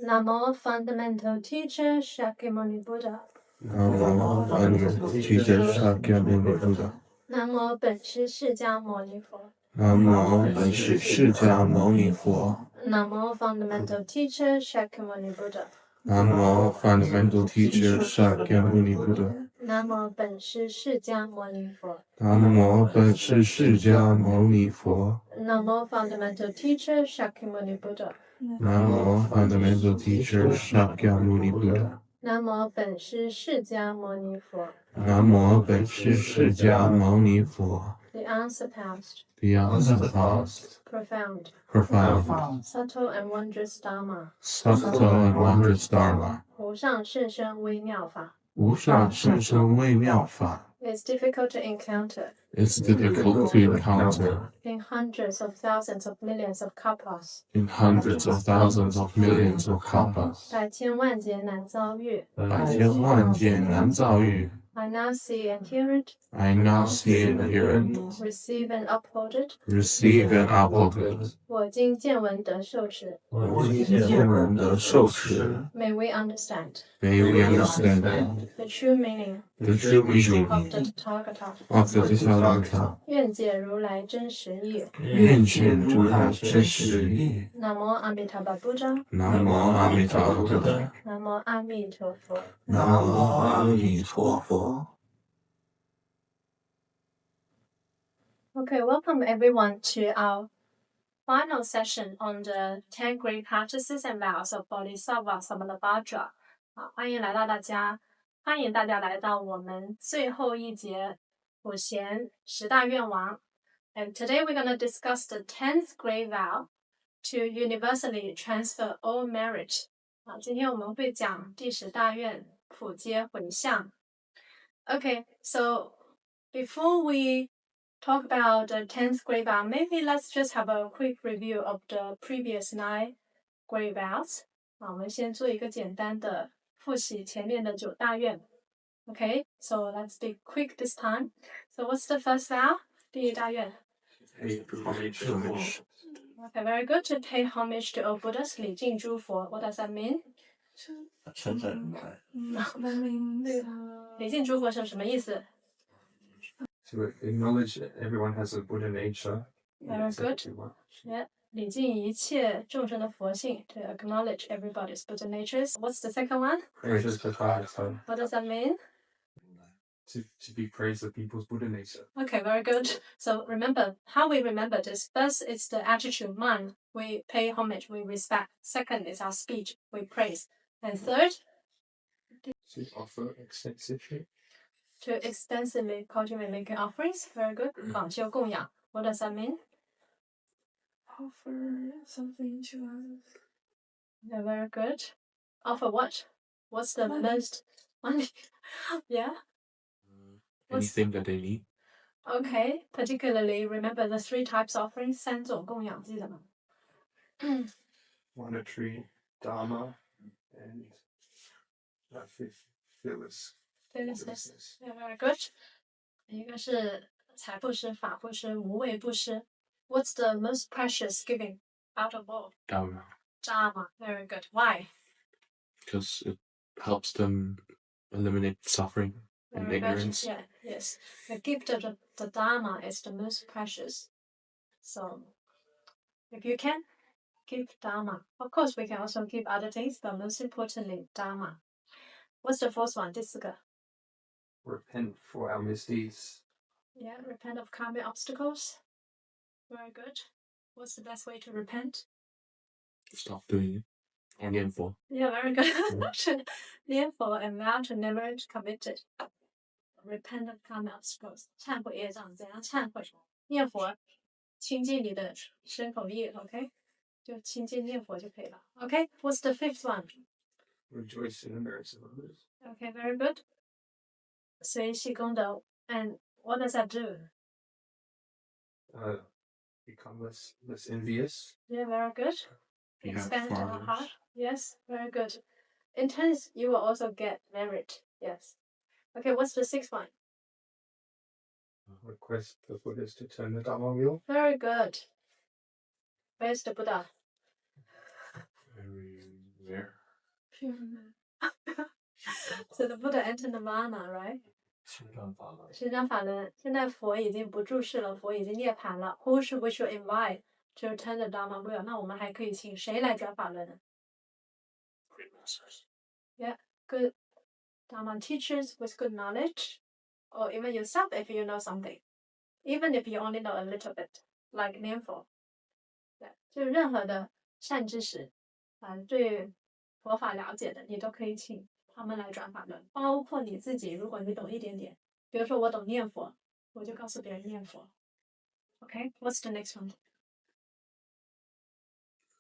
Namo Fundamental Teacher Shakyamuni Buddha. Namo Fundamental Teacher Shakyamuni Buddha. Namo 本师释迦牟尼佛。Namo 本师释迦牟尼佛。Namo Fundamental Teacher Shakyamuni Buddha. Namo Fundamental Teacher Shakyamuni Buddha. Namo 本师释迦牟尼佛。Namo 本师释迦牟尼佛。Namo Fundamental Teacher Shakyamuni Buddha. Namo Fundamental Teacher Shakyamuni Buddha. Namo 本师释迦牟尼佛。Namo 本师释迦牟尼佛。The unsurpassed, The unsurpassed, profound, profound, subtle and wondrous Dharma. subtle and wondrous Dharma. 无上甚深微妙法。无上甚深微妙法。It's difficult to encounter It's difficult to encounter in hundreds of thousands of millions of kalpas. in hundreds of thousands of millions of kalpas. 百千万劫难遭遇。百千万劫难遭遇。I now see and hear it, I now see and hear it, receive and uphold it. receive and uphold it. 我今见闻得受持。我今见闻得受持。 May we understand May we understand the true meaning the true meaning of the Tathagata. of the Tathagata. 愿解如来真实义。愿见如来真实义。 Namo Amitabha Buddha. Namo Amitabha Buddha. Namo Amituofo. Namo Amituofo. Okay, welcome everyone to our final session on the 10 Great Practices and Vows of Bodhisattva Samantabhadra. 欢迎大家来到我们最后一节普贤10大愿王。And today we're going to discuss the 10th great vow to universally transfer all merit. 今天我们会讲第10大愿普皆回向。Okay, so before we talk about the 10th great vow, maybe let's just have a quick review of the previous 9 great vows. 我们先做一个简单的复习前面的9大愿。Okay, so let's be quick this time. So what's the first vow? 第一大愿。Pay homage. Okay, very good. To pay homage to all Buddhas, 礼敬诸佛。What does that mean? 礼敬诸佛是什么意思？ To acknowledge everyone has a Buddha nature. Very good. Yeah. 礼敬一切众生的佛性 to acknowledge everybody's Buddha natures. What's the second one? Praise the Tathagata. What does that mean? To be praised of people's Buddha nature. Okay, very good. So remember, how we remember this. First, it's the attitude, mind. We pay homage, we respect. Second is our speech, we praise. And third, To offer extensively. to extensively cultivate making offerings. Very good. 广修供养. What does that mean? Offer something to others. Yeah, very good. Offer what? What's the most money? Yeah. Anything that they need. Okay. Particularly, remember the 3 types offerings. 3种供养记得吗？ Monetary, Dharma, and fearless. Fearlessness. Yeah, very good. 一个是财布施、法布施、无畏布施。What's the most precious giving out of all? Dharma. Dharma. Very good. Why? Because it helps them eliminate suffering and Very good. ignorance. Yeah, yes. The gift of the Dharma is the most precious. So, if you can, give Dharma. Of course, we can also give other things, but most importantly, Dharma. What's the fourth one? 第4个。 Repent for our misdeeds. Yeah, repent of karmic obstacles. Very good. What's the best way to repent? Stop doing it. Or 念佛. Yeah, very good. Live for and vow to never commit it. Repent of karmic obstacles. 忏悔业障，怎样忏悔？念佛，清净你的身口意 ，OK？ 就清净念佛就可以了。OK, what's the 5th one? Rejoice in the merits of others. Okay, very good. 随喜功德 and what does that do? Become less envious. Yeah, very good. You have Expand our followers. heart. Yes, very good. In turn, you will also get merit. Yes. Okay, what's the 6th one? Request the Buddhas to turn the Dharma wheel. Very good. Where's the Buddha? there. pure man. So the Buddha entered Nirvana, right? 心转法轮。心转法轮，现在佛已经不住世了，佛已经涅槃了。Who should we should invite to attend the Dharma wheel？ 那我们还可以请谁来转法轮呢 Great masters.？Yeah, good Dharma teachers with good knowledge, or even yourself if you know something, even if you only know a little bit, like 念佛。对，就任何的善知识，对佛法了解的，你都可以请他们来转法轮，包括你自己，如果你懂一点点，比如说我懂念佛，我就告诉别人念佛。Okay, what's the next one?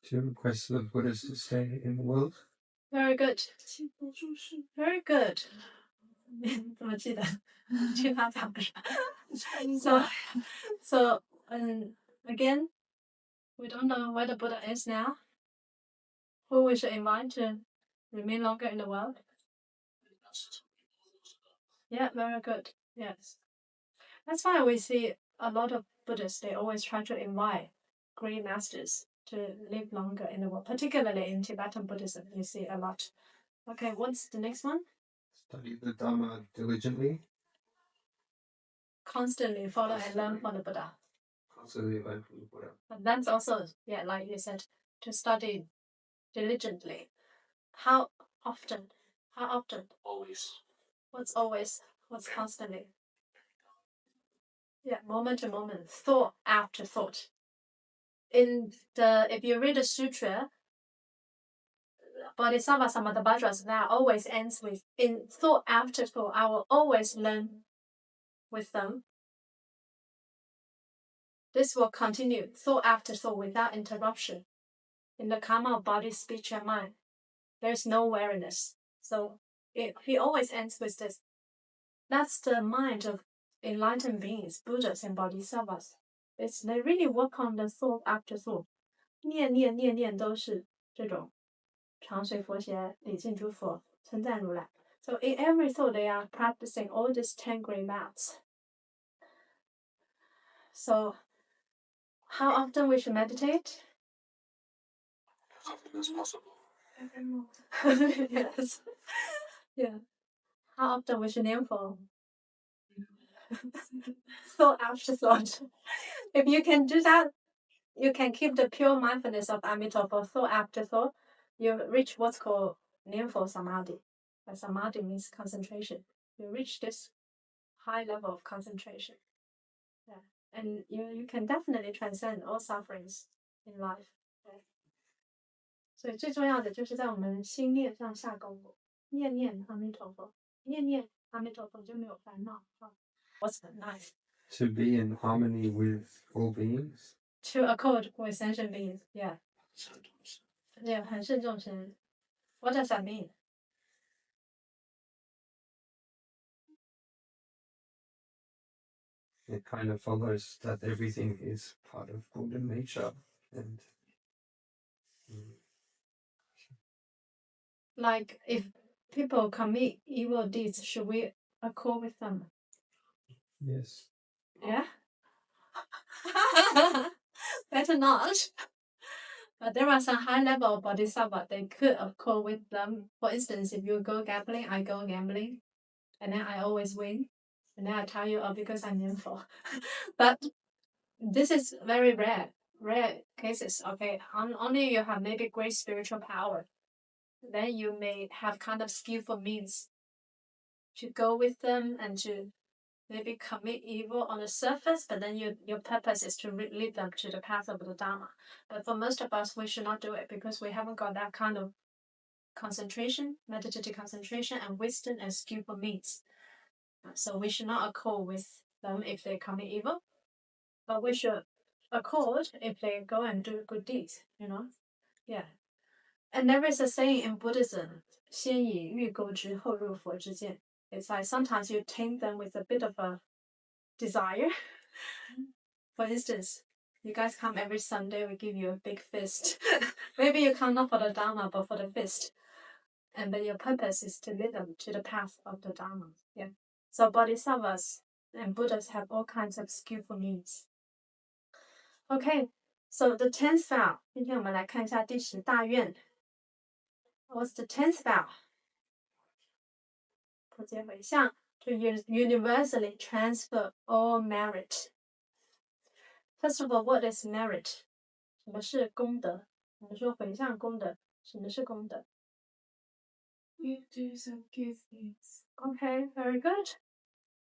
To request the Buddhas to stay in the world. Very good, 请佛住世。 very good. 怎么记得？听他讲的是吧 So So, again, we don't know where the Buddha is now. Who we should invite to remain longer in the world? Yeah, very good. Yes. That's why we see a lot of Buddhists, they always try to invite great masters to live longer in the world, particularly in Tibetan Buddhism, you see a lot. Okay, what's the next one? Study the Dharma diligently. Constantly follow and learn from the Buddha. Constantly learn from the Buddha. But that's also, yeah, like you said, to study diligently. How often? How often? Always. What's always? What's constantly? Yeah, moment to moment, thought after thought. If you read the sutra, Bodhisattva Samantabhadra that always ends with, in thought after thought, I will always learn with them. This will continue, thought after thought, without interruption. In the karma of body, speech, and mind, there's no weariness. So he always ends with this. That's the mind of enlightened beings, Buddhas and Bodhisattvas. They really work on the thought after thought. 念都是这种长随佛贤，礼敬诸佛，称赞如来。So in every thought they are practicing all these 10 great vows. So how often we should meditate? As often as possible. every moment. Yes. Yeah. How often we should name for? Thought after thought. If you can do that, you can keep the pure mindfulness of Amitabha thought after thought. You reach what's called Namo Samadhi. Samadhi means concentration. You reach this high level of concentration. Yeah. And you can definitely transcend all sufferings in life. Yeah. 所以最重要的就是在我们心念上下功夫，念念阿弥陀佛，念念阿弥陀佛就没有烦恼。What's nice? To be in harmony with all beings. To accord with sentient beings. Yeah. Yeah, 很慎重心。What does that mean? It kind of follows that everything is part of golden nature. And Like if people commit evil deeds, should we accord with them? yes. Yeah? Better not. But there are some high level bodhisattva, they could accord with them. For instance, if you go gambling, I go gambling, and then I always win. And then I tell you, oh, because I'm info. But this is very rare cases, okay? Only you have maybe great spiritual power. Then you may have kind of skillful means to go with them and to maybe commit evil on the surface, but then your purpose is to lead them to the path of the Dharma. But for most of us, we should not do it because we haven't got that kind of concentration, meditative concentration, and wisdom and skillful means. So we should not accord with them if they commit evil, but we should accord if they go and do good deeds, you know? Yeah. And there is a saying in Buddhism, 先以欲钩之，后入佛之见. It's like sometimes you tame them with a bit of a desire. For instance, you guys come every Sunday, we give you a big feast. Maybe you come not for the Dharma, but for the feast. And then your purpose is to lead them to the path of the Dharma. Yeah. So Bodhisattvas and Buddhas have all kinds of skillful means. Okay, so the 10th vow. 今天我们来看一下第10大愿. What's the 10th vow? 普皆回向 to universally transfer all merit. First of all, what is merit? 什么是功德？我们说回向功德，什么是功德？ You do some good things. Okay, very good.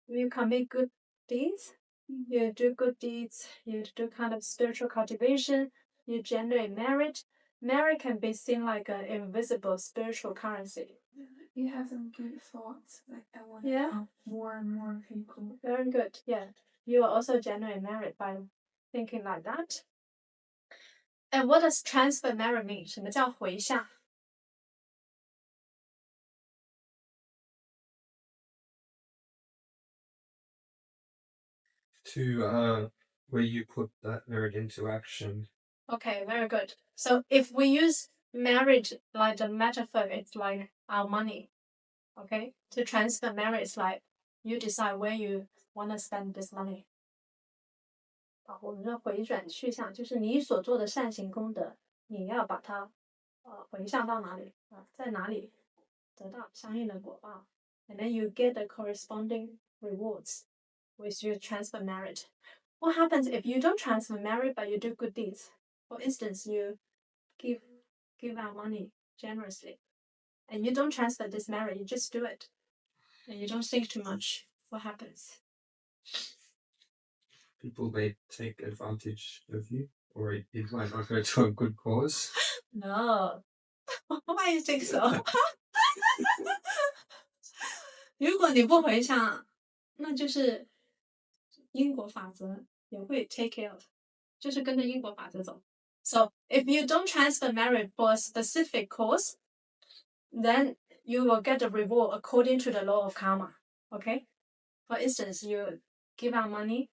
You commit good deeds. You do good deeds. You do kind of spiritual cultivation. You generate merit. Merit can be seen like an invisible spiritual currency. You have some good thoughts, like I want to Yeah. help more and more people. Very good. Yeah. You will also generate merit by thinking like that. And what does transfer merit mean? 什么叫回向？ To where you put that merit into action. Okay, very good. So if we use merit like the metaphor, it's like our money. Okay, to transfer merit is like you decide where you want to spend this money. 我们的回转去向就是你所做的善行功德，你要把它回向到哪里在哪里得到相应的果报 ，and then you get the corresponding rewards with your transfer merit. What happens if you don't transfer merit but you do good deeds? For instance, you give out money generously, and you don't transfer this merit, you just do it, and you don't think too much. What happens? People may take advantage of you, or it might not go to a good cause. No. Why you think so? 如果你不回向，那就是因果法则也会 take care of， 就是跟着因果法则走。So if you don't transfer merit for a specific cause, then you will get the reward according to the law of karma. Okay? For instance, you give out money,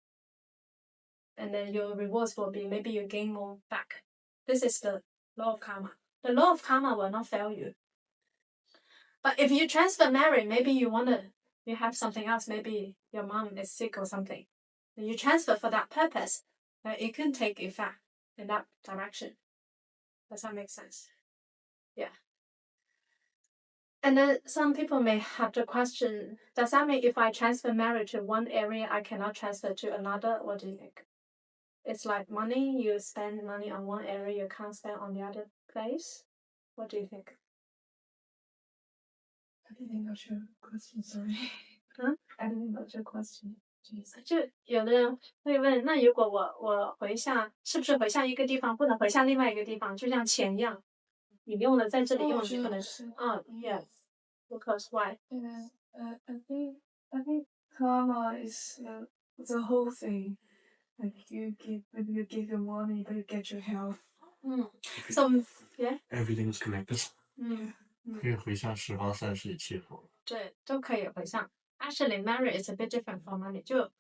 and then your rewards will be maybe you gain more back. This is the law of karma. The law of karma will not fail you. But if you transfer merit, maybe you have something else, maybe your mom is sick or something. And you transfer for that purpose, it can take effect in that direction. Does that make sense? Yeah. And then some people may have the question, does that mean if I transfer merit to one area, I cannot transfer to another? What do you think? It's like money, you spend money on one area, you can't spend on the other place? What do you think? I didn't got your question, sorry. Huh? I didn't got your question. Jeez. 就有的人会问，那如果我回向，是不是回向一个地方不能回向另外一个地方？就像钱一样，你用了在这里用了，你不能。Yeah. Because why? I think karma is the whole thing. Like maybe you give your money, but you get your health. So yeah. Everything is connected. 可以回向十方三世一切佛。对，都可以回向。Actually, merit is a bit different from money. 就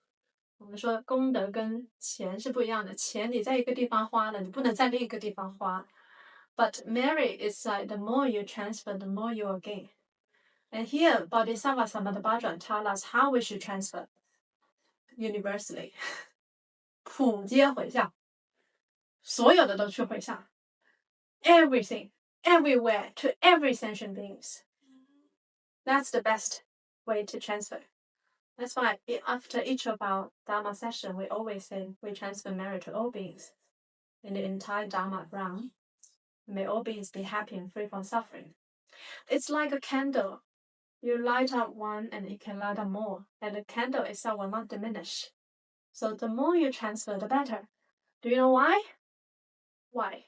我们说功德跟钱是不一样的，钱你在一个地方花了，你不能在另一个地方花。But merit is like the more you transfer, the more you will gain. And here, Bodhisattva Samantabhadra tell us how we should transfer universally. 普皆回向，所有的都去回向。Everything, everywhere, to every sentient beings. That's the best way to transfer. That's why after each of our Dharma session, we always say we transfer merit to all beings in the entire Dharma realm. May all beings be happy and free from suffering. It's like a candle. You light up one and it can light up more, and the candle itself will not diminish. So the more you transfer, the better. Do you know why? Why?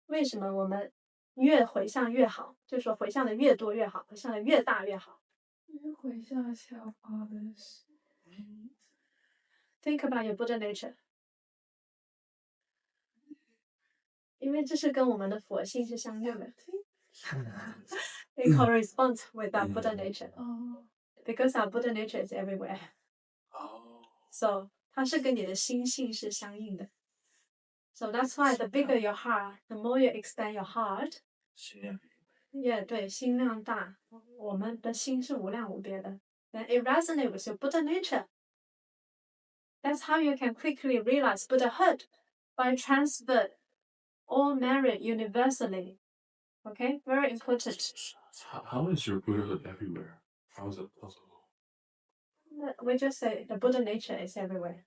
为什么我们越回向越好？就是说回向的越多越好，回向的越大越好。You 回向 help others. Think about your Buddha nature. 因为这是跟我们的佛性是相应的。It corresponds with our Buddha nature. Because our Buddha nature is everywhere. So 它是跟你的心性是相应的。So that's why the bigger your heart, the more you expand your heart. 对，心量大，我们的心是无量无边的。Then it resonates with your Buddha nature. That's how you can quickly realize Buddhahood by transfer all merit universally Okay, very important. How is your Buddhahood everywhere? How is it possible? We just say the Buddha nature is everywhere.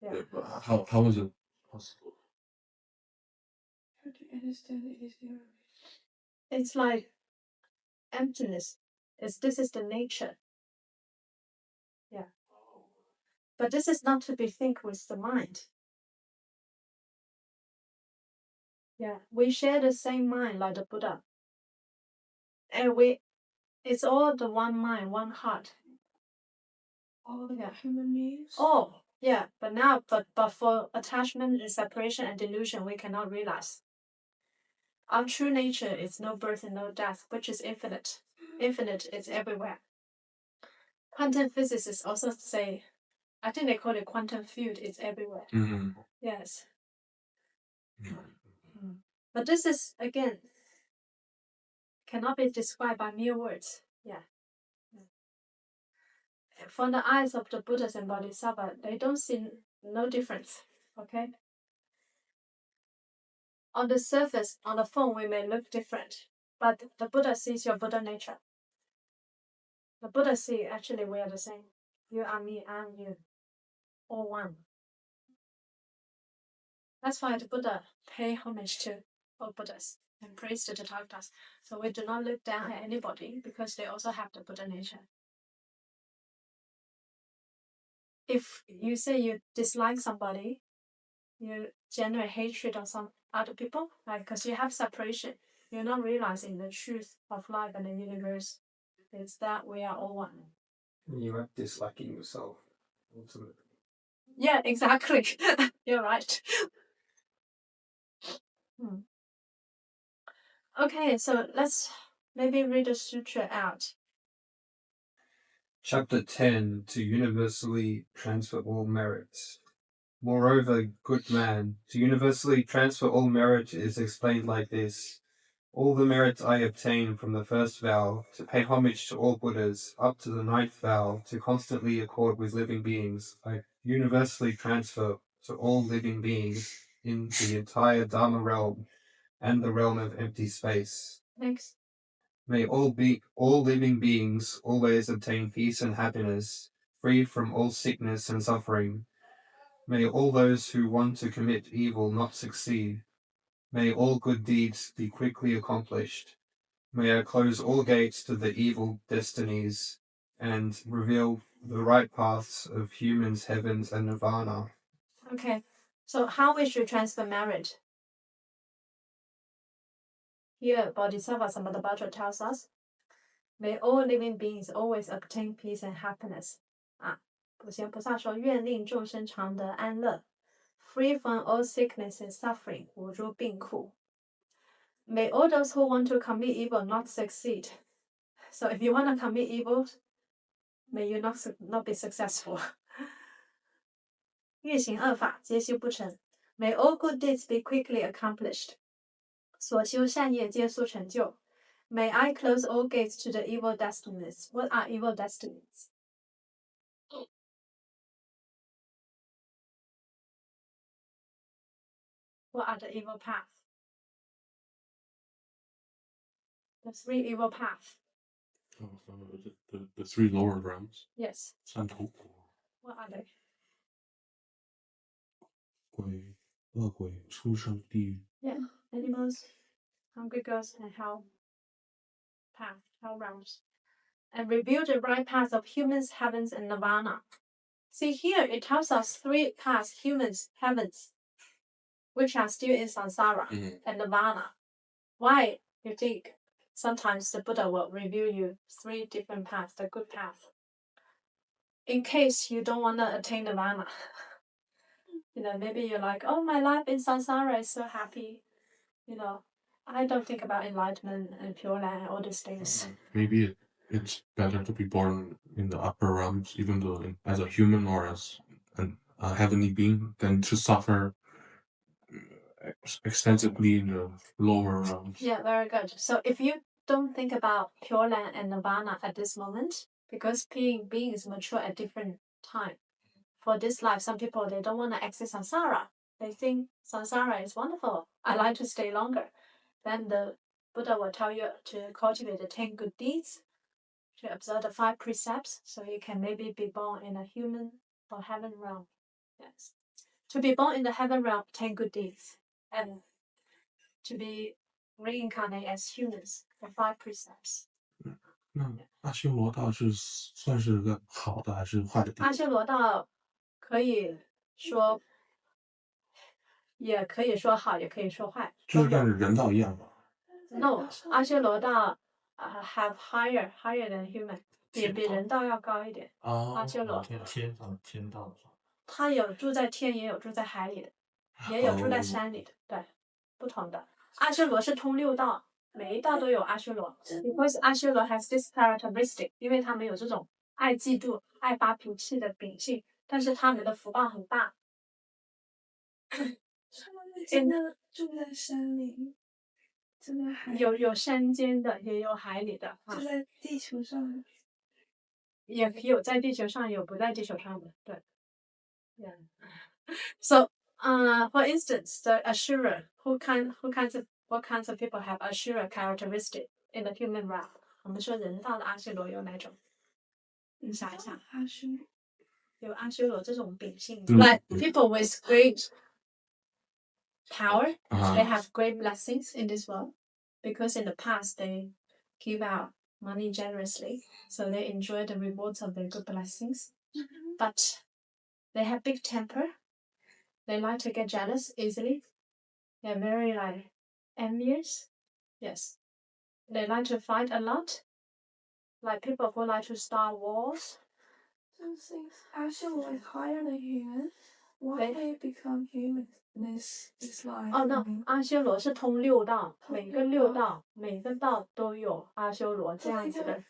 Yeah. Yeah, but how is it possible? How do you understand it is there? It's like emptiness. This is the nature. Yeah. But this is not to be think with the mind. Yeah. We share the same mind like the Buddha. And it's all the one mind, one heart. All the human beings? Oh, yeah. But for attachment and separation and delusion, we cannot realize. Our true nature is no birth and no death, which is infinite. Infinite is everywhere. Quantum physicists also say, I think they call it quantum field, it's everywhere. Mm-hmm. Yes. But this is, again, cannot be described by mere words. Yeah. From the eyes of the Buddhas and Bodhisattva, they don't see no difference. Okay? On the surface, on the phone, we may look different, but the Buddha sees your Buddha nature. The Buddha sees actually we are the same. You are me, I am you. All one. That's why the Buddha pay homage to all Buddhas and praise the Tathagatas. So we do not look down at anybody because they also have the Buddha nature. If you say you dislike somebody, you generate hatred of some other people, right? Because you have separation. You're not realizing the truth of life and the universe. It's that we are all one. You are disliking yourself, ultimately. Yeah, exactly. You're right. Okay, so let's maybe read the sutra out. Chapter 10, to universally transfer all merits. Moreover, good man, to universally transfer all merit is explained like this. All the merits I obtain from the first vow, to pay homage to all Buddhas, up to the 9th vow, to constantly accord with living beings, I universally transfer to all living beings in the entire Dharma realm and the realm of empty space. Next. May all living beings always obtain peace and happiness, free from all sickness and suffering. May all those who want to commit evil not succeed. May all good deeds be quickly accomplished. May I close all gates to the evil destinies and reveal the right paths of humans, heavens, and nirvana. Okay, so how we should transfer merit? Here, Bodhisattva Samantabhadra tells us, may all living beings always obtain peace and happiness. 普贤菩萨说，愿令众生常得安乐 ，free from all sickness and suffering， 无诸病苦。May all those who want to commit evil not succeed. So if you want to commit evil, may you not be successful. 越行恶法，皆修不成。May all good deeds be quickly accomplished. 所修善业皆速成就。May I close all gates to the evil destinies. What are evil destinies? What are the evil paths? The 3 evil paths. The 3 lower realms. Yes. 三头骨。 What are they? 鬼、恶鬼、畜生、地狱。 Yeah, animals, hungry ghosts, and hell realms. And reveal the right path of humans, heavens, and nirvana. See here, it tells us 3 paths: humans, heavens, which are still in samsara, and nirvana. Why you think sometimes the Buddha will reveal you 3 different paths, the good path? In case you don't want to attain nirvana. Maybe you're like, oh, my life in samsara is so happy. I don't think about enlightenment and pure land and all these things. Maybe it's better to be born in the upper realms, even though as a human or as a heavenly being, than to suffer extensively in the lower realms. Yeah, very good. So if you don't think about pure land and nirvana at this moment, because beings mature at different time. For this life, some people, they don't want to exit samsara. They think samsara is wonderful. I like to stay longer. Then the Buddha will tell you to cultivate the 10 good deeds, to observe the 5 precepts, so you can maybe be born in a human or heaven realm. Yes. To be born in the heaven realm, 10 good deeds, and to be reincarnated as humans, the 5 precepts. 那阿修罗道是算是个好的还是坏的地方？阿修罗道可以说，也可以说好，也可以说坏。就是跟人道一样吧？ No， 阿修罗道have higher than human， 比人道要高一点。阿修罗天道。他有住在天，也有住在海里的，也有住在山里的，对，不同的。阿修罗是通6道，每一道都有阿修罗。Because 阿修罗 has this characteristic， 因为他们有这种爱嫉妒、爱发脾气的秉性，但是他们的福报很大。他们真的住在山里，住在海里，有山间的，也有海里的，住在地球上，也有在地球上，有不在地球上的，对。Yeah. So, for instance, the Ashura, what kinds of people have Ashura characteristic in the human realm? 我们说人道的阿修罗有哪种？你想一想，阿修罗有阿修罗这种秉性的。Like people with great power, they have great blessings in this world, because in the past they give out money generously, so they enjoy the rewards of their good blessings. But they have big temper. They like to get jealous easily. They're very envious. Yes. They like to fight a lot. Like people who like to start wars. So since阿修罗 is higher than human, why they become human this life? Oh no, 阿修罗是通6道，每个道都有阿修罗这样子的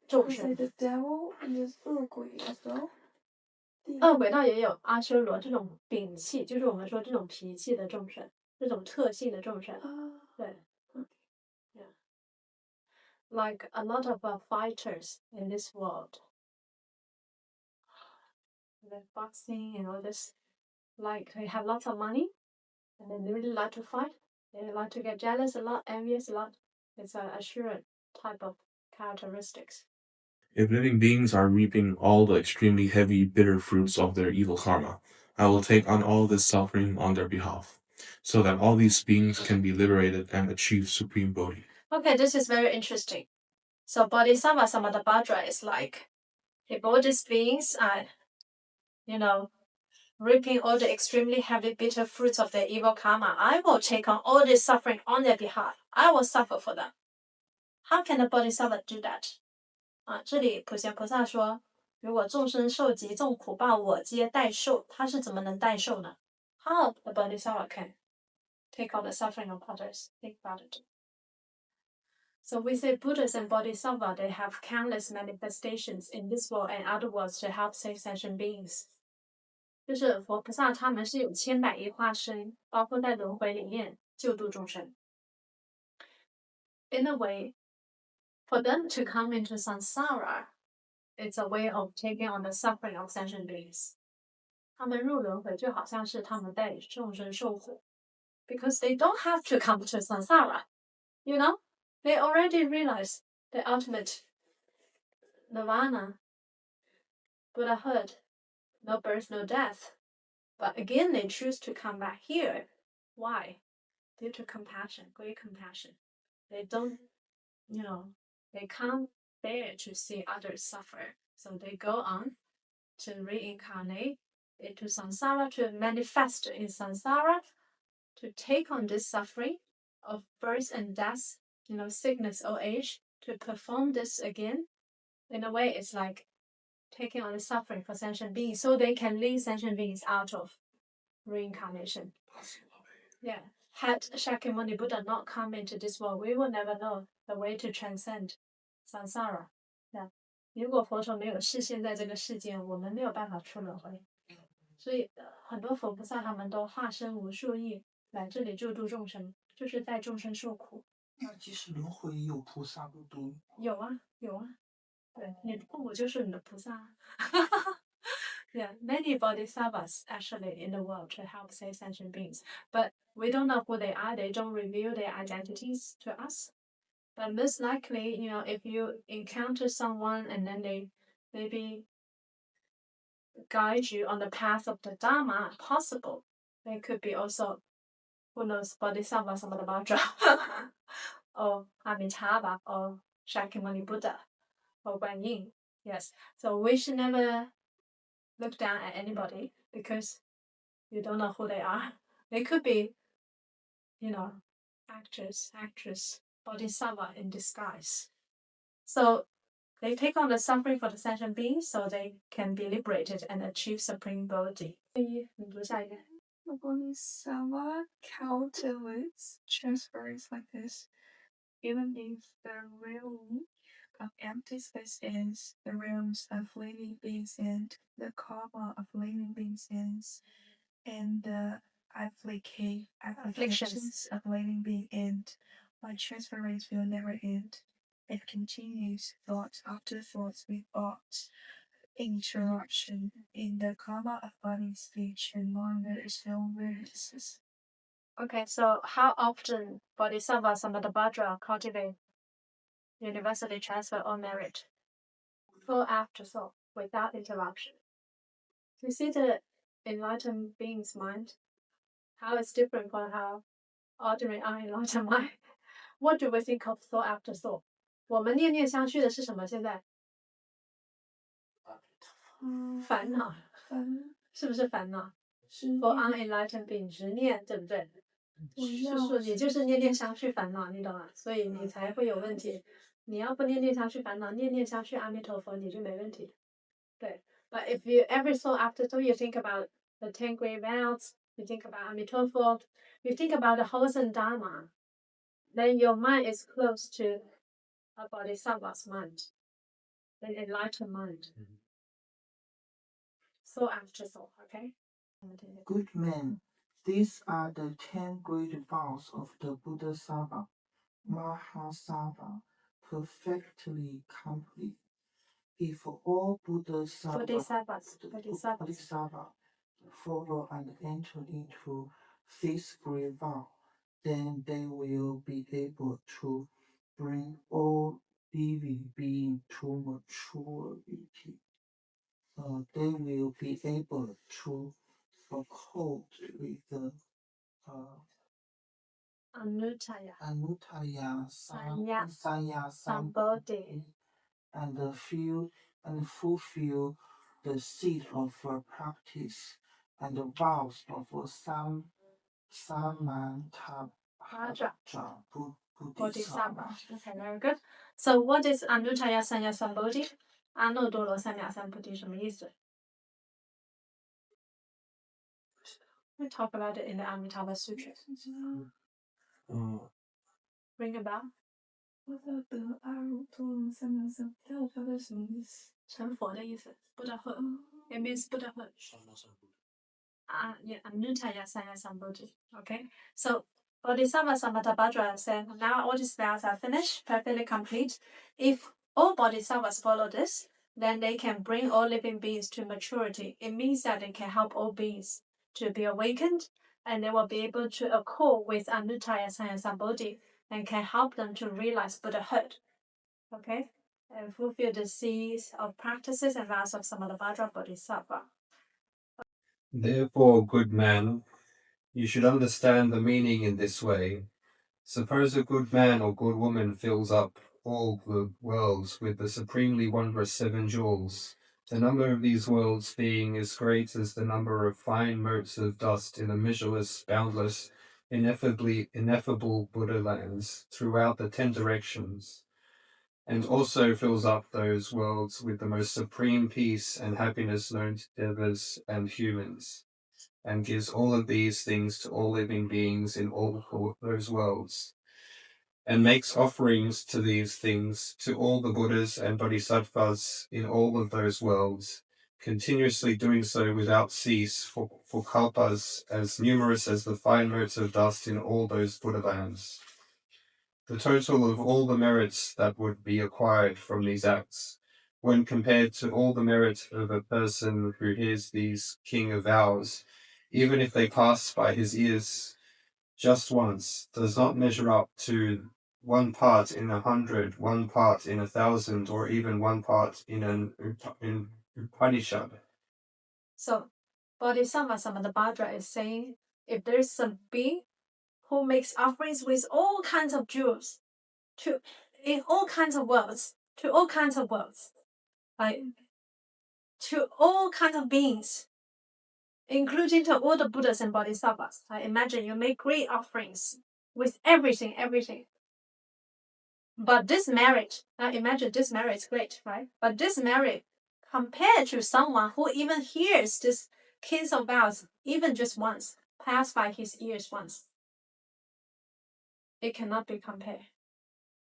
众生。The devil is 恶鬼 as well. 恶鬼道也有阿修罗这种秉气，就是我们说这种脾气的众生，这种特性的众生。对。Yeah. Like a lot of fighters in this world. Like boxing and all this. Like they have lots of money and then they really like to fight. They like to get jealous a lot, envious a lot. It's an assured type of characteristics. If living beings are reaping all the extremely heavy, bitter fruits of their evil karma, I will take on all this suffering on their behalf, so that all these beings can be liberated and achieve supreme Bodhi. Okay, this is very interesting. So Bodhisattva Samantabhadra is like, if all these beings are, reaping all the extremely heavy, bitter fruits of their evil karma, I will take on all this suffering on their behalf. I will suffer for them. How can a Bodhisattva do that? 这里普贤菩萨说，如果众生受极重苦报，我皆代受，他是怎么能代受呢？ How the Bodhisattva can take on the suffering of others? Think about it. So we say Buddhas and Bodhisattva, they have countless manifestations in this world and other worlds to help save sentient beings. 就是佛菩萨他们是有千百亿化身，包括在轮回里面救度众生。In a way, for them to come into samsara, it's a way of taking on the suffering of sentient beings. 他们入轮回就好像是他们带众生受苦 because they don't have to come to samsara. They already realize the ultimate nirvana, Buddhahood, no birth, no death. But again, they choose to come back here. Why? Due to compassion, great compassion. They don't, they can't bear to see others suffer. So they go on to reincarnate into samsara, to manifest in samsara, to take on this suffering of birth and death, sickness, old age, to perform this again. In a way, it's like taking on the suffering for sentient beings so they can lead sentient beings out of reincarnation. Yeah. Had Shakyamuni Buddha not come into this world, we will never know the way to transcend samsara. Yeah. 如果佛陀没有示现在这个世间，我们没有办法出轮回。所以很多佛菩萨他们都化身无数亿来这里救度众生，就是带众生受苦。那即使轮回也有菩萨不度？有啊。对，你父母就是你的菩萨。Yeah, many bodhisattvas actually in the world to help save sentient beings, but we don't know who they are. They don't reveal their identities to us. But most likely, if you encounter someone and then they maybe guide you on the path of the Dharma, possible. They could be also, who knows, Bodhisattva Samantabhadra, or Amitabha, or Shakyamuni Buddha, or Guanyin. Yes. So we should never look down at anybody because you don't know who they are. They could be, actress, Bodhisattva in disguise. So they take on the suffering for the sentient beings so they can be liberated and achieve supreme Bodhi. The Bodhisattva cultivates transference like this. Even if the realm of empty space is the realms of living beings and the karma of living beings ends, and the afflictions of living being end, my transference will never end. It continues thought after thought without interruption. In the karma of body, speech, and mind, there is no weaknesses. Okay, so how often Bodhisattva Samantabhadra cultivate universally transfer or merit? Thought after thought, without interruption. You see the enlightened being's mind, how it's different from how ordinary unenlightened mind. What do we think of thought after thought? 我们念念相续的是什么？现在烦恼，是不是烦恼？For unenlightened being 执念，对不对？也就是念念相续烦恼，你懂吗？所以你才会有问题。你要不念念相续烦恼，念念相续阿弥陀佛，你就没问题。对。But if you every thought after thought you think about the 10 great vows, you think about Amitabha, you think about the wholesome Dharma, then your mind is close to a Bodhisattva's mind, an enlightened mind. Thought after thought, okay? Good man, these are the 10 great vows of the Bodhisattva, Mahasattva, perfectly complete. If all Bodhisattvas follow and enter into this great vow, then they will be able to bring all living beings to maturity. They will be able to accord with the Anutaya Sanya Sambodhi and fulfill the seed of practice and the vows of Samantabhadra Bodhisattva. Okay, very good. So what is Anutaya Sanya Sambodhi? 阿耨多罗三藐三菩提什么意思？ We talk about it in the Amitabha Sutra. Ring a bell? 我的得阿耨多罗三藐三菩提，我不知道什么意思。成佛的意思 Buddhahood. It means Buddhahood. Yeah, Anutaya Sanya Sambodhi. Okay, so Bodhisattva Samantabhadra said, now all these vows are finished, perfectly complete. If all bodhisattvas follow this, then they can bring all living beings to maturity. It means that they can help all beings to be awakened, and they will be able to accord with Anutaya Sanya Sambodhi and can help them to realize Buddhahood. Okay? And fulfill the seeds of practices and vows of Samantabhadra Bodhisattva. Therefore, good man, you should understand the meaning in this way. Suppose a good man or good woman fills up all the worlds with the supremely wondrous 7 jewels, the number of these worlds being as great as the number of fine motes of dust in the measureless, boundless, ineffable Buddha lands throughout the 10 directions, and also fills up those worlds with the most supreme peace and happiness known to devas and humans, and gives all of these things to all living beings in all those worlds, and makes offerings to these things to all the Buddhas and Bodhisattvas in all of those worlds, continuously doing so without cease for kalpas as numerous as the fine motes of dust in all those Buddha lands. The total of all the merits that would be acquired from these acts, when compared to all the merit of a person who hears these king of vows, even if they pass by his ears just once, does not measure up to 1 part in 100, 1 part in 1,000, or even 1 part in an Upanishad. So, Bodhisattva Samantabhadra is saying, if there's a being who makes offerings with all kinds of jewels, in all kinds of worlds, to all kinds of worlds, like to all kinds of beings, including to all the Buddhas and Bodhisattvas. I imagine you make great offerings with everything. But this merit, I imagine this merit is great, right? But this merit, compared to someone who even hears this case of vows, even just once, pass by his ears once, it cannot be compared.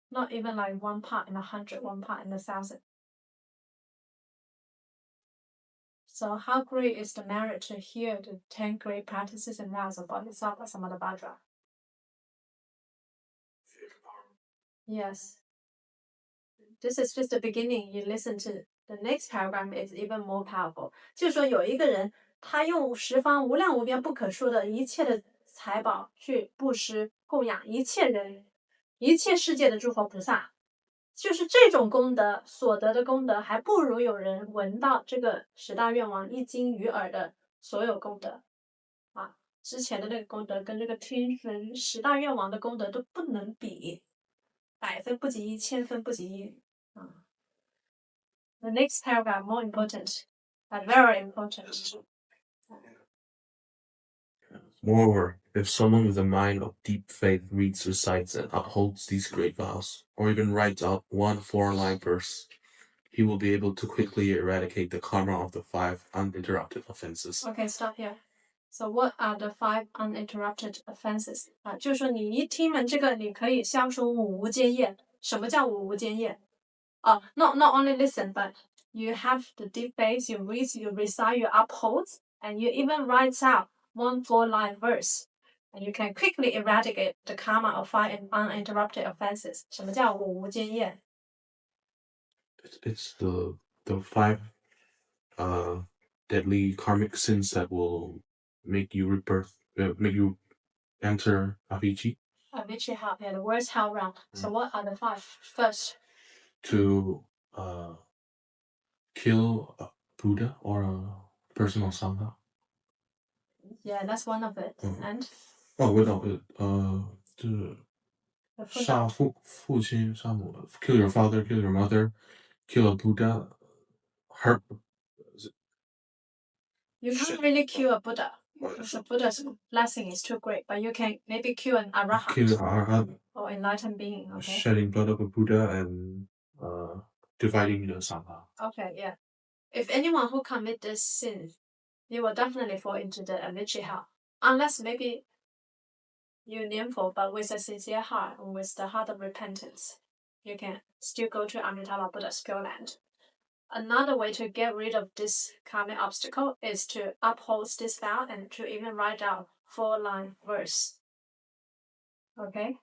Not even like 1 part in 100, 1 part in 1,000. So how great is the merit to hear the 10 great practices and vows of Bodhisattva Samantabhadra? Yes. This is just the beginning. You listen to the next paragraph is even more powerful. 就是说有一个人，他用十方无量无边不可数的一切的财宝去布施供养一切人，一切世界的诸佛菩萨。就是这种功德所得的功德，还不如有人闻到这个十大愿王一经于耳的所有功德啊！之前的那个功德跟这个听闻十大愿王的功德都不能比，100分不及1，1000分不及1。The next paragraph more important, but very important. Moreover, if someone with a mind of deep faith reads, recites, and upholds these great vows, or even writes out one 4-line verse, he will be able to quickly eradicate the karma of the 5 uninterrupted offenses. Okay, stop here. So what are the 5 uninterrupted offenses? 就是说你一听闻这个，你可以消除五无间业。什么叫五无间业？not only listen, but you have the deep faith, you read, you recite, you uphold, and you even write out one 4-line verse. And you can quickly eradicate the karma of 5 uninterrupted offenses. 什么叫五无间业？ It's the 5 deadly karmic sins that will make you rebirth, make you enter Avicii. Avicii, yeah, the words hell wrong. So what are the 5? First, To kill a Buddha or a personal Sangha. yeah, that's one of it. And kill your father, kill your mother, kill a Buddha, hurt. You can't really kill a Buddha. Because a Buddha's blessing is too great, but you can maybe kill an arahant. Kill an arahant. Or enlightened being, okay? Shedding blood of a Buddha and dividing the Sangha. Okay, yeah. If anyone who commit this sin, you will definitely fall into the Avicii hell. Unless maybe you nianful, but with a sincere heart and with the heart of repentance, you can still go to Amitabha Buddha's Pure Land. Another way to get rid of this karmic obstacle is to uphold this vow and to even write out 4-line verse. Okay?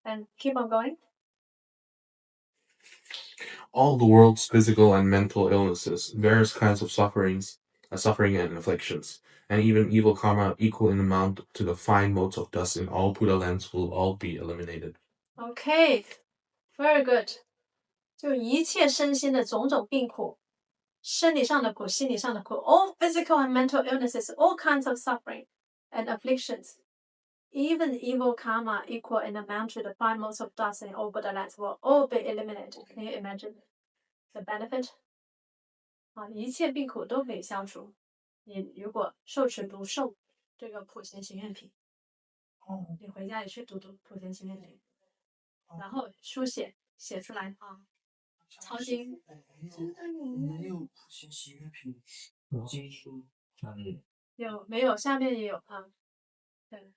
And keep on going. All the world's physical and mental illnesses, various kinds of suffering and afflictions, and even evil karma equal in amount to the fine motes of dust in all Buddha lands will all be eliminated. Okay, very good. 就是一切身心的种种病苦，生理上的苦，心理上的苦 all physical and mental illnesses, all kinds of suffering and afflictions, even evil karma equal in amount to the fine motes of dust in all Buddha lands will all be eliminated. Can you imagine the benefit? 一切病苦都可以消除。你如果受持读诵这个普贤行愿品，你回家也去读读普贤行愿品，然后书写出来抄经。没有普贤行愿品经书有没有？下面也有对，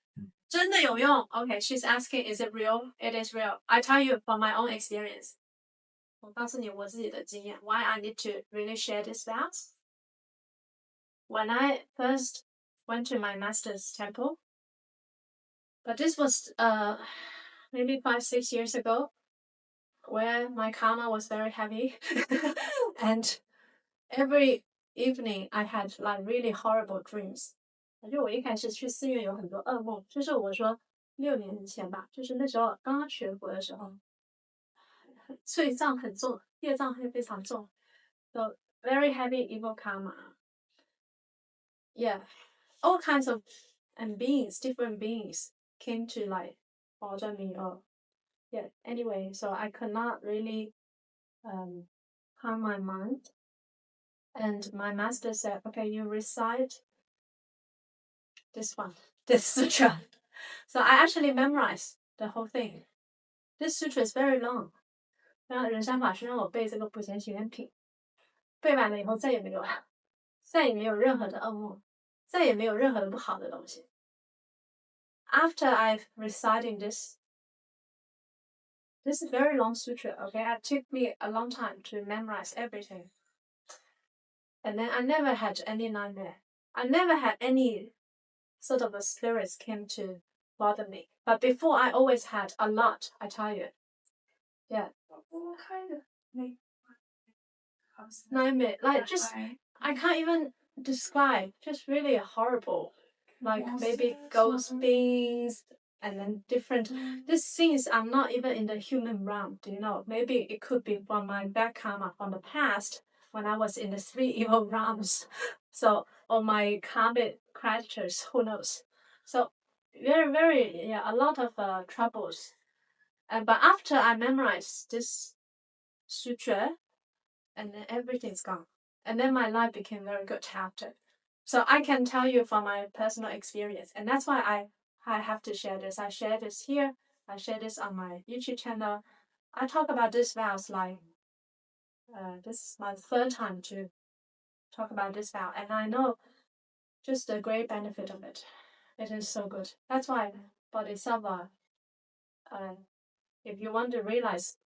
真的有用。Okay, she's asking, is it real? It is real. I tell you from my own experience. 我告诉你我自己的经验。Why I need to really share this vows? When I first went to my master's temple, but this was maybe 5-6 years ago, where my karma was very heavy, and every evening I had like really horrible dreams. 就我一开始去寺院有很多噩梦，就是我说6年前吧，就是那时候刚刚学佛的时候，罪障很重，业障会非常重。So very heavy evil karma. Yeah, all kinds of beings, different beings came to like bother me or yeah. Anyway, so I could not really calm my mind. And my master said, okay, you recite this one, this sutra. So I actually memorized the whole thing. This sutra is very long. 然后人山法师让我背这个普贤行愿品，背完了以后再也没有了，再也没有任何的噩梦，再也没有任何的不好的东西。After I've reciting this is a very long sutra, okay? It took me a long time to memorize everything. And then I never had any nightmare. I never had any sort of a spirits came to bother me. But before I always had a lot, I tell you. Yeah. What kind of nightmare? Like just I can't even describe. Just really horrible. Like maybe ghost beings and then different. These things are not even in the human realm. Do you know? Maybe it could be from my back karma from the past when I was in the 3 evil realms. So or my karmic characters. Who knows? So very a lot of troubles. But after I memorized this sutra, and then everything's gone. And then my life became very good after. So I can tell you from my personal experience. And that's why I have to share this. I share this here. I share this on my YouTube channel. I talk about this vows like this is my 3rd time to talk about this vow. And I know just the great benefit of it. It is so good. That's why Bodhisattva, if you want to realize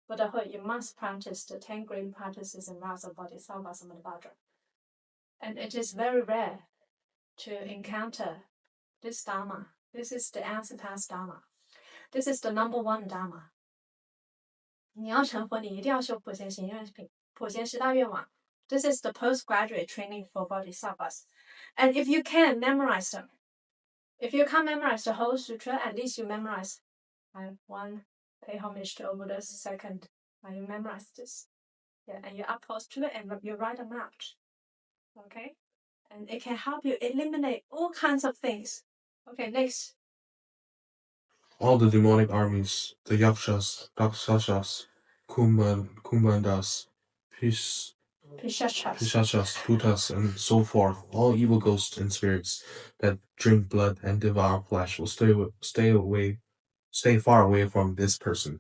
Buddhahood, you must practice the 10 great practices and vows of Bodhisattva Samantabhadra. And it is very rare to encounter this Dharma. This is the unsurpassed Dharma. This is the number 1 Dharma. 你要成佛，你一定要修普贤行愿品，普贤10大愿望。This is the postgraduate training for Bodhisattvas. And if you can memorize them, if you can't memorize the whole sutra, at least you memorize 1, pay homage to Buddha's 2nd, you memorize this. Yeah, and you uphold to it and you write them out. Okay? And it can help you eliminate all kinds of things. Okay, next. All the demonic armies, the yakshas, rakshasas, kumandas, pishachas, bhutas, and so forth, all evil ghosts and spirits that drink blood and devour flesh will stay far away from this person,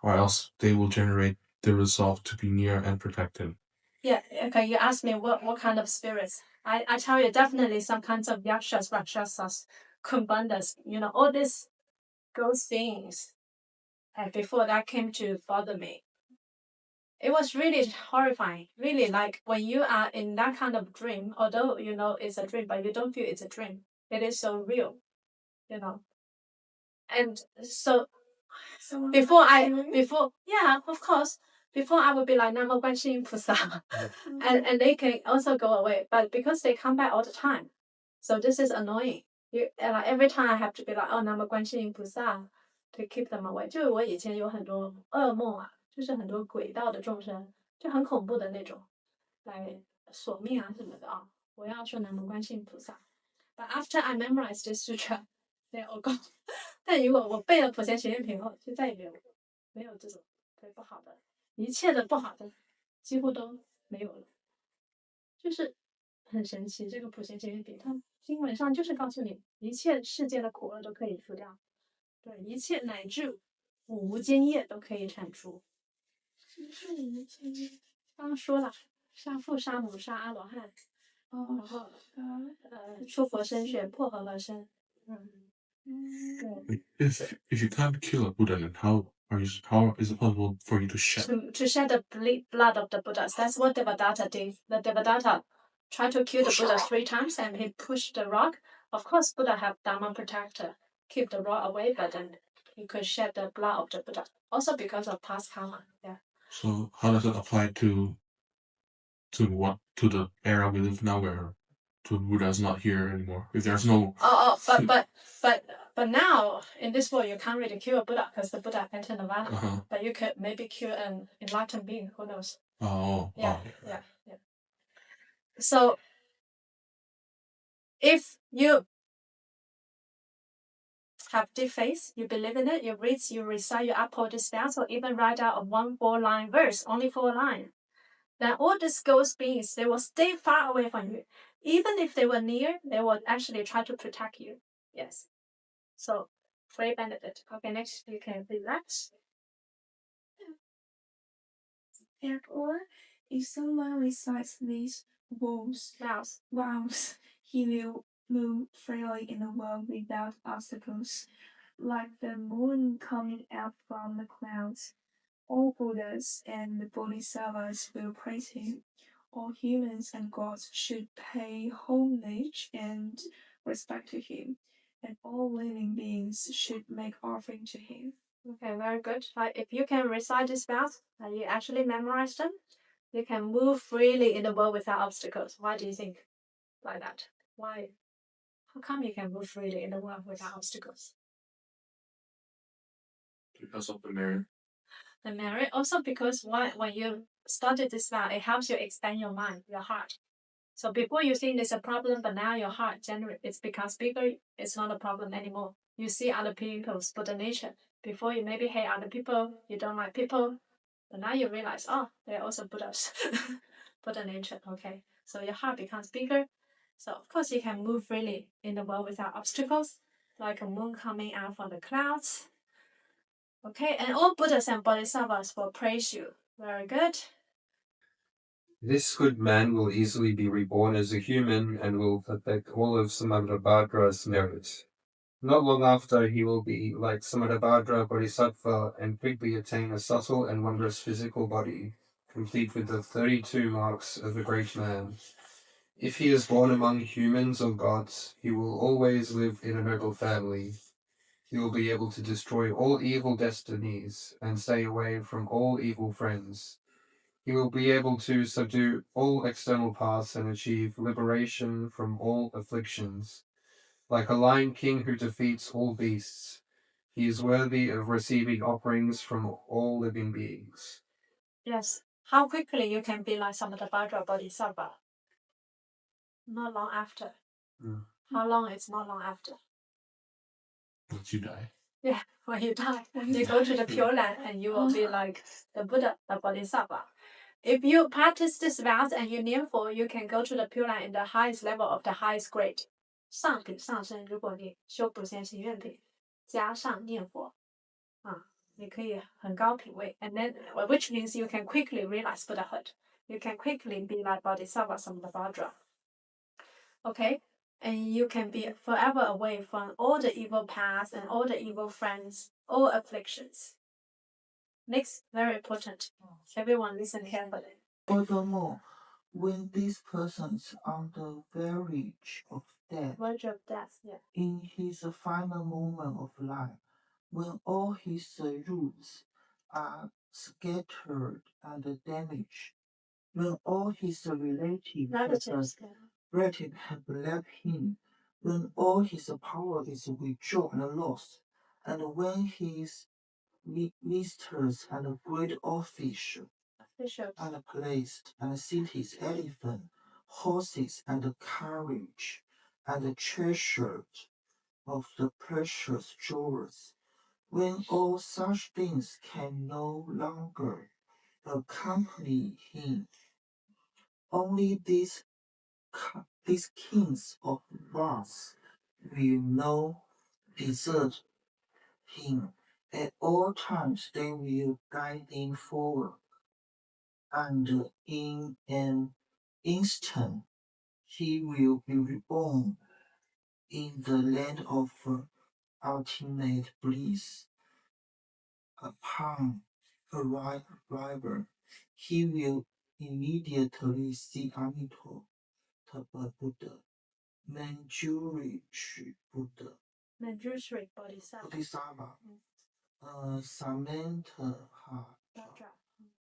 or else they will generate the resolve to be near and protect him. Yeah, okay, you asked me what kind of spirits. I tell you, definitely some kinds of yakshas, rakshasas, kumandas, all these ghost things. And before that came to bother me. It was really horrifying. Really, like when you are in that kind of dream, although you know it's a dream, but you don't feel it's a dream. It is so real, And so yeah, of course. Before I would be like Namo Amituofo, and they can also go away, but because they come back all the time, so this is annoying. Like every time I have to be like, oh Namo Amituofo, to keep them away. 就我以前有很多噩梦啊，就是很多鬼道的众生，就很恐怖的那种，来索命啊什么的啊。我要说南无观世音菩萨。But after I memorized this sutra, they all gone. 但如果我背了普贤行愿品后，就再也没有这种不好的，一切的不好的几乎都没有了，就是很神奇。这个普贤行愿品，它经文上就是告诉你，一切世界的苦厄都可以除掉，对，一切乃至无间业都可以铲除。是无间业，刚刚说了，杀父、杀母、杀阿罗汉，然后出佛身血，破和合身，If you can't kill a Buddha, then how is it possible for you to shed? To shed the blood of the Buddhas. That's what Devadatta did. The Devadatta tried to kill the Buddha 3 times and he pushed the rock. Of course, Buddha have Dharma protector, keep the rock away, but then he could shed the blood of the Buddha. Also because of past karma. Yeah. So how does it apply to the era we live now where the Buddha is not here anymore? If there's no but But now in this world you can't really cure a Buddha because the Buddha entered Nirvana. Uh-huh. But you could maybe cure an enlightened being. Who knows? Oh. Yeah, Oh. yeah. So if you have deep faith, you believe in it, you read, you recite, you uphold this vows, or even write out a 1 4-line verse, only 4 lines, then all these ghost beings, they will stay far away from you. Even if they were near, they will actually try to protect you. Yes. So, great benefit. Okay, next you can relax. Therefore, if someone recites these vows, he will move freely in the world without obstacles, like the moon coming out from the clouds. All Buddhas and Bodhisattvas will praise him. All humans and gods should pay homage and respect to him, and all living beings should make offering to him. Okay, very good. If you can recite these vows, and you actually memorize them, you can move freely in the world without obstacles. Why do you think like that? Why? How come you can move freely in the world without obstacles? Because of the merit. The merit also because when you study this vow, it helps you expand your mind, your heart. So before you think it's a problem, but now your heart it's becomes bigger. It's not a problem anymore. You see other people's Buddha nature. Before you maybe hate other people, you don't like people, but now you realize, oh, they're also Buddhas, Buddha nature. Okay, so your heart becomes bigger. So of course you can move freely in the world without obstacles, like a moon coming out from the clouds. Okay, and all Buddhas and Bodhisattvas will praise you. Very good. This good man will easily be reborn as a human and will perfect all of Samantabhadra's merits. Not long after, he will be like Samantabhadra Bodhisattva and quickly attain a subtle and wondrous physical body, complete with the 32 marks of a great man. If he is born among humans or gods, he will always live in a noble family. He will be able to destroy all evil destinies and stay away from all evil friends. He will be able to subdue all external paths and achieve liberation from all afflictions. Like a lion king who defeats all beasts, he is worthy of receiving offerings from all living beings. Yes. How quickly you can be like Samantabhadra Bodhisattva? Not long after. Mm. How long is not long after? Once you die. Yeah, when you die, you go to the Pure Land and you will be like the Buddha, the Bodhisattva. If you practice these vows and you kneel for, you can go to the Pure Land in the highest level of the highest grade. 上品上升，如果你修普贤行愿品，加上念佛，你可以很高品位 and then which means you can quickly realize Buddhahood. You can quickly be like Bodhisattva Samantabhadra. Okay? And you can be forever away from all the evil past and all the evil friends, all afflictions. Next, very important. Everyone listen carefully. Furthermore, when these persons on the verge of death, Yeah. in his final moment of life, when all his roots are scattered and damaged, when all his relatives have left him, when all his power is withdrawn and lost, and when his ministers and great officials and placed and cities, elephants, horses, and carriage, and treasures of the precious jewels, when all such things can no longer accompany him, only these kings of wrath will now desert him. At all times they will guide him forward, and in an instant he will be reborn in the land of ultimate bliss. Upon arrival, he will immediately see Amitabha Buddha, Manjushri Buddha, Manjushri Bodhisattva. Bodhisattva, Samantabhadra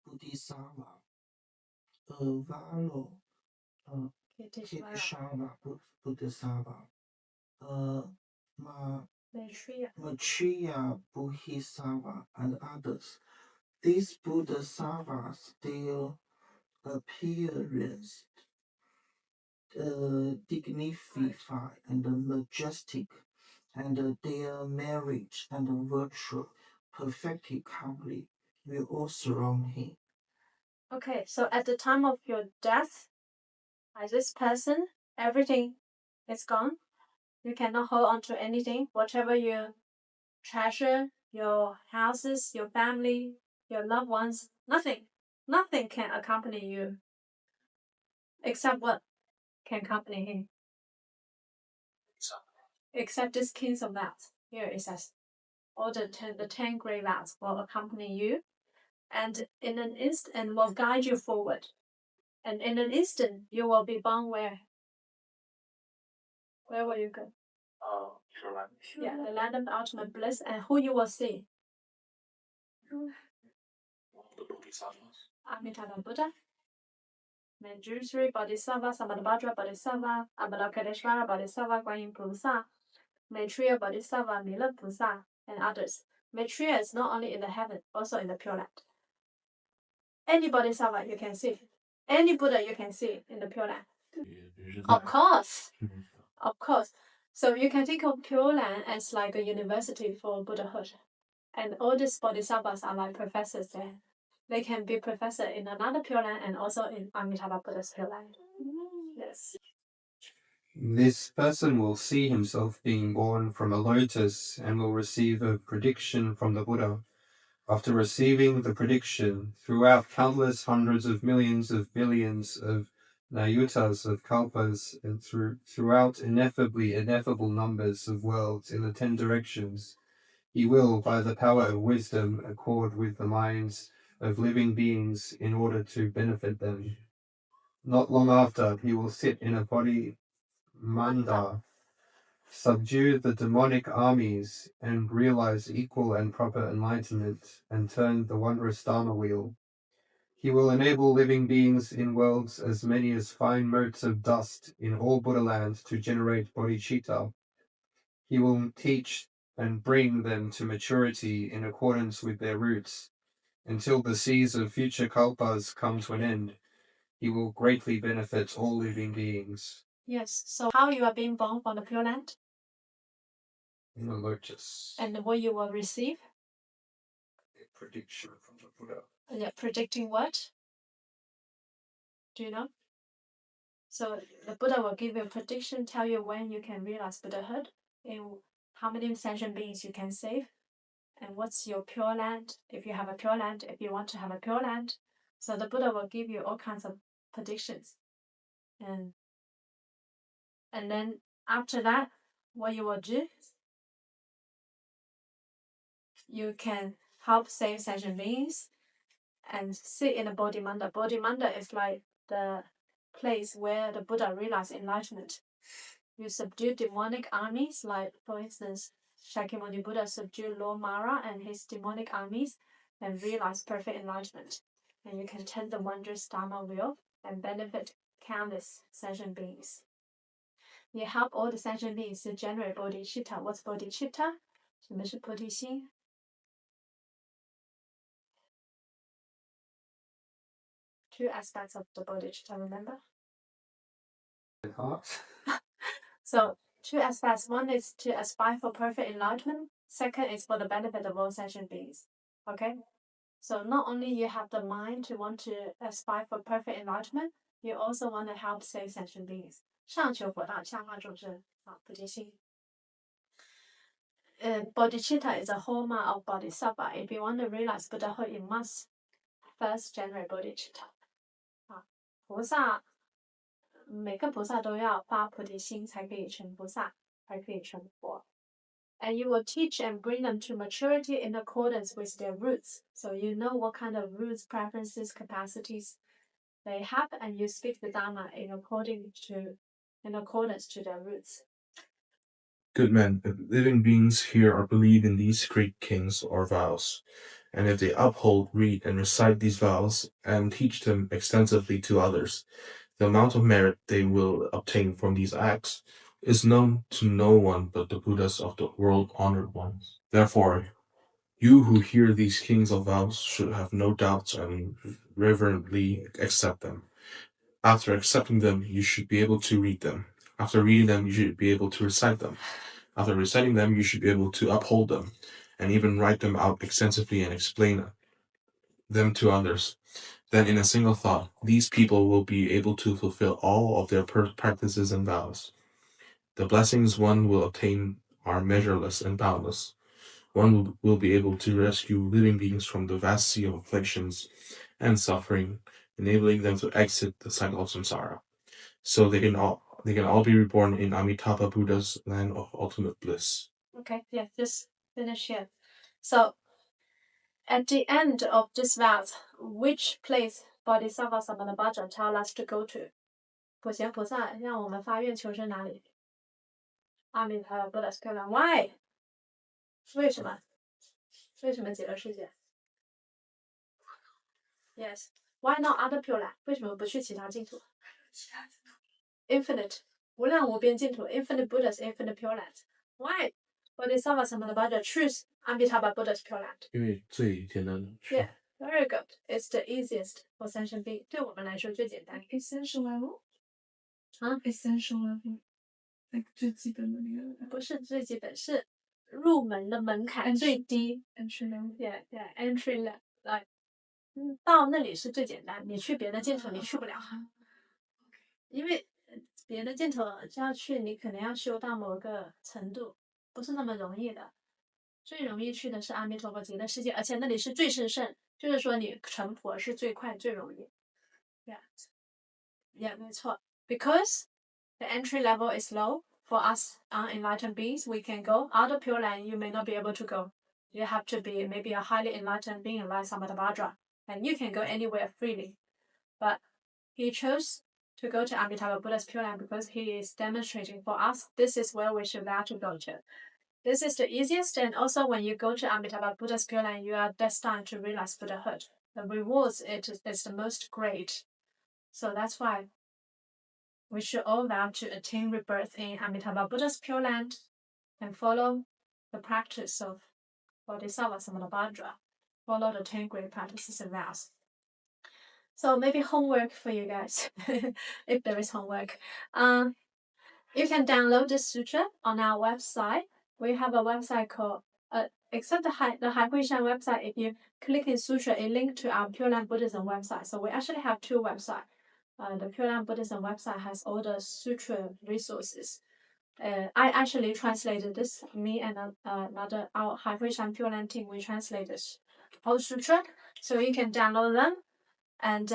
Bodhisattva, Valo, Kiteshvara Bodhisattva, Maitreya, Bodhisattva, and others. These Bodhisattvas, their appearance dignified and majestic, and their merit and virtue perfectly complete, will all surround him. Okay, so at the time of your death, as this person, everything is gone. You cannot hold on to anything. Whatever you treasure, your houses, your family, your loved ones, nothing can accompany you. Except what can accompany him? Except this Kings of Vows. Here it says, all the 10 great vows will accompany you, and in an instant, and will guide you forward. And in an instant, you will be born where? Where will you go? Pure land. Yeah, the land of ultimate bliss, and who you will see? The Bodhisattvas. Amitabha Buddha, Manjushri Bodhisattva, Samantabhadra Bodhisattva, Avalokiteshvara Bodhisattva, Guanyin Pusa, Maitreya Bodhisattva, Mila Pusa, and others. Maitreya is not only in the heaven, also in the Pure Land. Any Bodhisattva you can see, any Buddha you can see in the Pure Land. Of course. Of course. So you can think of Pure Land as like a university for Buddhahood. And all these Bodhisattvas are like professors there. They can be professor in another Pure Land and also in Amitabha Buddha's Pure Land. Yes. This person will see himself being born from a lotus and will receive a prediction from the Buddha. After receiving the prediction, throughout countless hundreds of millions of billions of nayutas of kalpas and throughout ineffable numbers of worlds in the 10 directions, he will, by the power of wisdom, accord with the minds of living beings in order to benefit them. Not long after, he will sit in a body manda, subdue the demonic armies, and realize equal and proper enlightenment, and turn the wondrous Dharma wheel. He will enable living beings in worlds as many as fine motes of dust in all Buddha lands to generate bodhicitta. He will teach and bring them to maturity in accordance with their roots, until the seas of future kalpas come to an end. He will greatly benefit all living beings. Yes. So how you are being born from the Pure Land? In a lotus. And what you will receive? A prediction from the Buddha. Yeah, predicting what? Do you know? So the Buddha will give you a prediction, tell you when you can realize Buddhahood, and how many sentient beings you can save, and what's your Pure Land, if you have a Pure Land, if you want to have a Pure Land. So the Buddha will give you all kinds of predictions. And then after that, what you will do, you can help save sentient beings and sit in the Bodhimanda. Bodhimanda is like the place where the Buddha realized enlightenment. You subdue demonic armies, like for instance, Shakyamuni Buddha subdued Lord Mara and his demonic armies and realized perfect enlightenment. And you can turn the wondrous Dharma wheel and benefit countless sentient beings. You help all the sentient beings to generate bodhicitta. What's bodhicitta? 什么是菩提心? Two aspects of the bodhicitta, remember? Heart. So, two aspects. One is to aspire for perfect enlightenment. Second is for the benefit of all sentient beings. Okay? So not only you have the mind to want to aspire for perfect enlightenment, you also want to help save sentient beings. 上求佛道，下化众生，菩提心。Bodhicitta is a hallmark of Bodhisattva. If you want to realize Buddhahood, you must first generate bodhicitta. 菩萨，每个菩萨都要发菩提心才可以成菩萨，才可以成佛。And you will teach and bring them to maturity in accordance with their roots. So you know what kind of roots, preferences, capacities they have, and you speak the Dharma in accordance to their roots. Good men, if living beings here are believed in these great kings or vows, and if they uphold, read, and recite these vows, and teach them extensively to others, the amount of merit they will obtain from these acts is known to no one but the Buddhas of the world-honored ones. Therefore, you who hear these kings of vows should have no doubts and reverently accept them. After accepting them, you should be able to read them. After reading them, you should be able to recite them. After reciting them, you should be able to uphold them, and even write them out extensively and explain them to others. Then, in a single thought, these people will be able to fulfill all of their practices and vows. The blessings one will obtain are measureless and boundless. One will be able to rescue living beings from the vast sea of afflictions and suffering, enabling them to exit the cycle of samsara. So they can all be reborn in Amitabha Buddha's land of ultimate bliss. Okay, yeah, just finish here. So at the end of this vows, which place Bodhisattva Samantabhadra tell us to go to? 普贤菩萨让我们发愿求生哪里？阿弥陀佛的漂亮 Why？ 为什么？为什么极乐世界 ？Yes. Why not other Pure Land？ 为什么不去其他净土 ？Infinite， 无量无边净土 ，Infinite Buddhas, Infinite Pure Lands. Why? Bodhisattva Samantabhadra choose Amitabha Buddha's Pure Land. 因为最简单的。Yeah, very good. It's the easiest for sentient being. 对我们来说最简单。Essential level？ 啊 ？Essential level， like 最基本的那个。不是最基本，是入门的门槛最低。Entry level。Yeah, yeah, entry level. Like， 到那里是最简单，你去别的净土你去不了，因为别的净土要去，你可能要修到某个程度，不是那么容易的。最容易去的是阿弥陀佛极乐世界，而且那里是最甚胜，就是说你成佛是最快最容易。Yeah, 没错。Because the entry level is low for us unenlightened beings, we can go. Other Pure Land, you may not be able to go. You have to be maybe a highly enlightened being like Samantabhadra, and you can go anywhere freely. But he chose to go to Amitabha Buddha's Pure Land because he is demonstrating for us this is where we should vow to go to. This is the easiest, and also when you go to Amitabha Buddha's Pure Land, you are destined to realize Buddhahood. The rewards is the most great. So that's why we should all vow to attain rebirth in Amitabha Buddha's Pure Land and follow the practice of Bodhisattva Samantabhadra. Follow the 10 great practices and vows. So maybe homework for you guys, if there is homework. You can download this sutra on our website. We have a website called, except the Hai Hui Shan website, if you click in sutra, it links to our Pure Land Buddhism website. So we actually have two websites. The Pure Land Buddhism website has all the sutra resources. I actually translated this. Me and another our Hai Hui Shan Pure Land team, we translated this whole sutra, so you can download them, and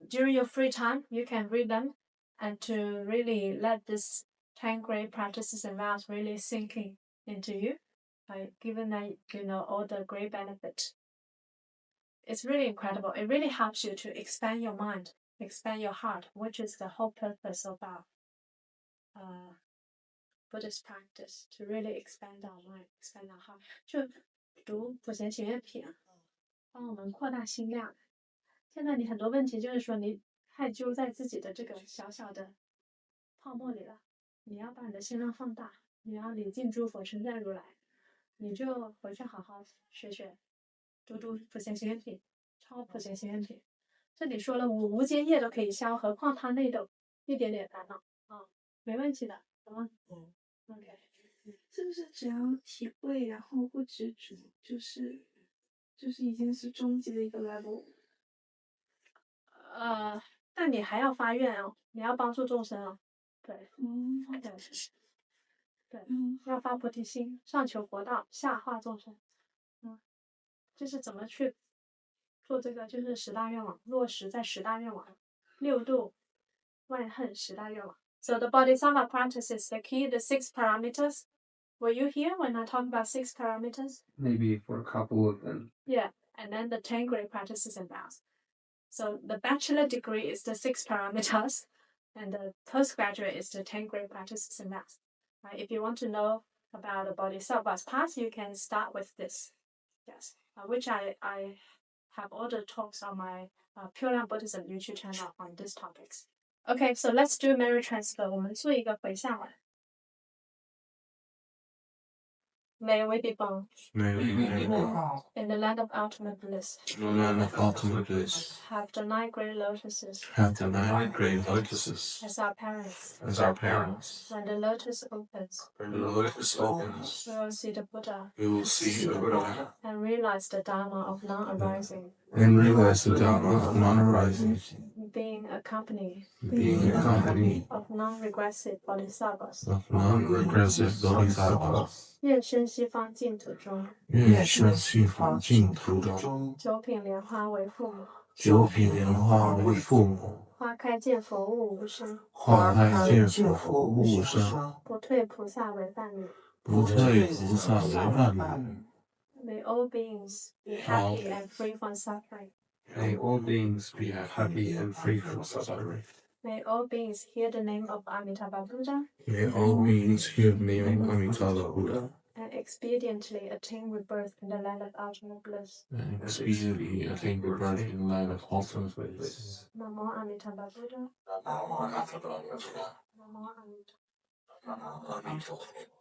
during your free time you can read them, and to really let this 10 great practices and vows really sinking into you, given that you know all the great benefits. It's really incredible. It really helps you to expand your mind, expand your heart, which is the whole purpose of our Buddhist practice, to really expand our mind, expand our heart. 就读普贤行愿品，帮我们扩大心量。现在你很多问题就是说你太揪在自己的这个小小的泡沫里了，你要把你的心量放大，你要礼敬诸佛，称赞如来，你就回去好好学学，读普贤行愿品，抄普贤行愿品。这里说了无间业都可以消，何况他内的一点点烦恼啊，没问题的，好吗？OK， 是不是只要体会，然后不执着，就是已经是终极的一个 level？但你还要发愿哦，你要帮助众生哦，对，对，要发菩提心，上求佛道，下化众生，就是怎么去做这个，就是10大愿望，落实在10大愿望，6度万恨10大愿望。So the Bodhisattva practices the key, the 6 parameters. Were you here when I talked about 6 parameters? Maybe for a couple of them. Yeah, and then the 10 great practices and vows. So the bachelor degree is the 6 parameters, and the postgraduate is the 10 great practices and vows. Right? If you want to know about the Bodhisattva's path, you can start with this. Yes, which I have all the talks on my Pure Land Buddhism YouTube channel on these topics. Okay, so let's do merit transfer. 我们做一个回向文。May we be born May we be born in the land of ultimate bliss. in the land of ultimate bliss. Have the 9 great lotuses Have the 9 great lotuses as our parents. as our parents. When the lotus opens, When the lotus opens, we will see the Buddha we will see the Buddha and realize the Dharma of non-arising, and realize the Dharma of non-arising, being accompanied being accompanied of non-regressive bodhisattvas. of non-regressive bodhisattvas. 愿生西方净土中，愿生西方净土中，九品莲花为父母，九品莲花为父母，花开见佛物无声，花开见佛无声，不退菩萨为伴侣。不退菩萨为伴侣。 May all beings be happy and free from suffering. May all beings be happy and free from suffering. May all beings hear the name of Amitabha Buddha May all beings hear the name of Amitabha Buddha and expediently attain rebirth in the land of ultimate bliss. and expediently attain rebirth in the land of ultimate bliss. Namo Amituofo Buddha. Namo Amituofo Buddha. Namo Amituofo. Namo Amituofo.